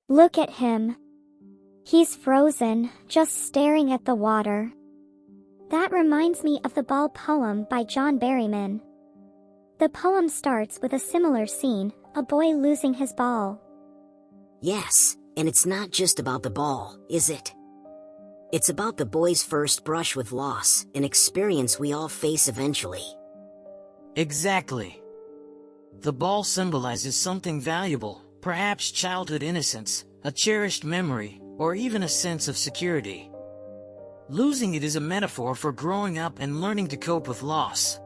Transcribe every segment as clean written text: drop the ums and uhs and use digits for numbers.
Look at him. He's frozen, just staring at the water. That reminds me of the Ball poem by John Berryman. The poem starts with a similar scene, a boy losing his ball. Yes, and it's not just about the ball, is it? It's about the boy's first brush with loss, an experience we all face eventually. Exactly. The ball symbolizes something valuable, perhaps childhood innocence, a cherished memory, or even a sense of security. Losing it is a metaphor for growing up and learning to cope with loss.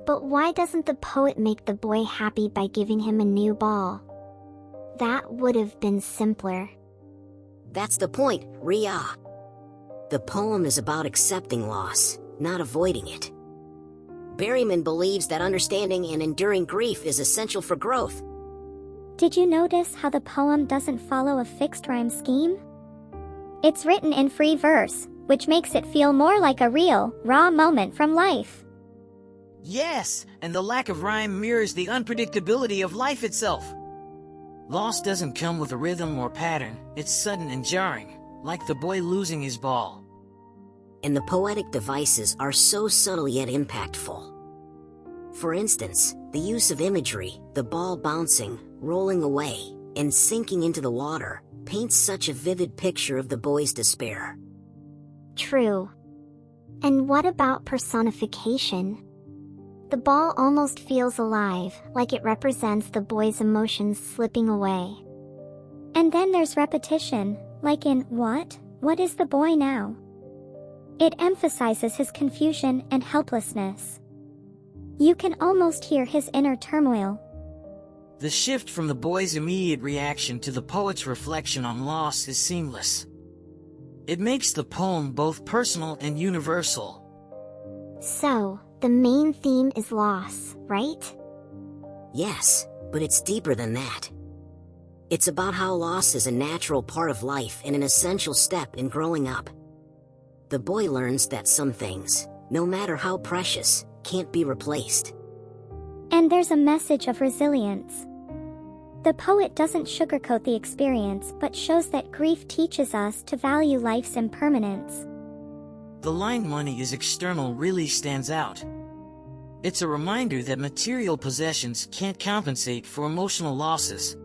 But why doesn't the poet make the boy happy by giving him a new ball? That would have been simpler. That's the point, Ria. The poem is about accepting loss, not avoiding it. Berryman believes that understanding and enduring grief is essential for growth. Did you notice how the poem doesn't follow a fixed rhyme scheme? It's written in free verse, which makes it feel more like a real, raw moment from life. Yes, and the lack of rhyme mirrors the unpredictability of life itself. Loss doesn't come with a rhythm or pattern, it's sudden and jarring, like the boy losing his ball. And the poetic devices are so subtle yet impactful. For instance, the use of imagery, the ball bouncing, rolling away, and sinking into the water, paints such a vivid picture of the boy's despair. True. And what about personification? The ball almost feels alive, like it represents the boy's emotions slipping away. And then there's repetition, like in What? What is the boy now? It emphasizes his confusion and helplessness. You can almost hear his inner turmoil. The shift from the boy's immediate reaction to the poet's reflection on loss is seamless. It makes the poem both personal and universal. So, the main theme is loss, right? Yes, but it's deeper than that. It's about how loss is a natural part of life and an essential step in growing up. The boy learns that some things, no matter how precious, can't be replaced. And there's a message of resilience. The poet doesn't sugarcoat the experience but shows that grief teaches us to value life's impermanence. The line "money is external" really stands out. It's a reminder that material possessions can't compensate for emotional losses.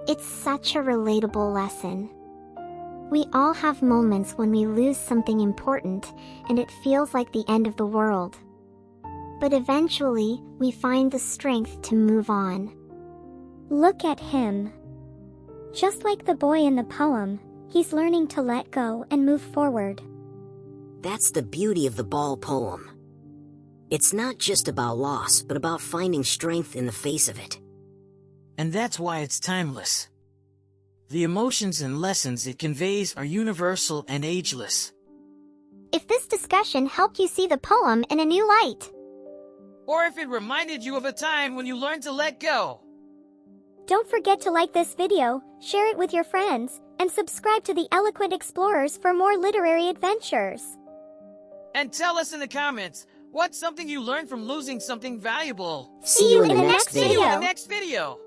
It's such a relatable lesson. We all have moments when we lose something important, and it feels like the end of the world. But eventually, we find the strength to move on. Look at him. Just like the boy in the poem, he's learning to let go and move forward. That's the beauty of the Ball poem. It's not just about loss, but about finding strength in the face of it. And that's why it's timeless. The emotions and lessons it conveys are universal and ageless. If this discussion helped you see the poem in a new light, Or if it reminded you of a time when you learned to let go. Don't forget to like this video, share it with your friends, and subscribe to the Eloquent Explorers for more literary adventures. And tell us in the comments, what's something you learned from losing something valuable? See you in the next See you in video. the next video.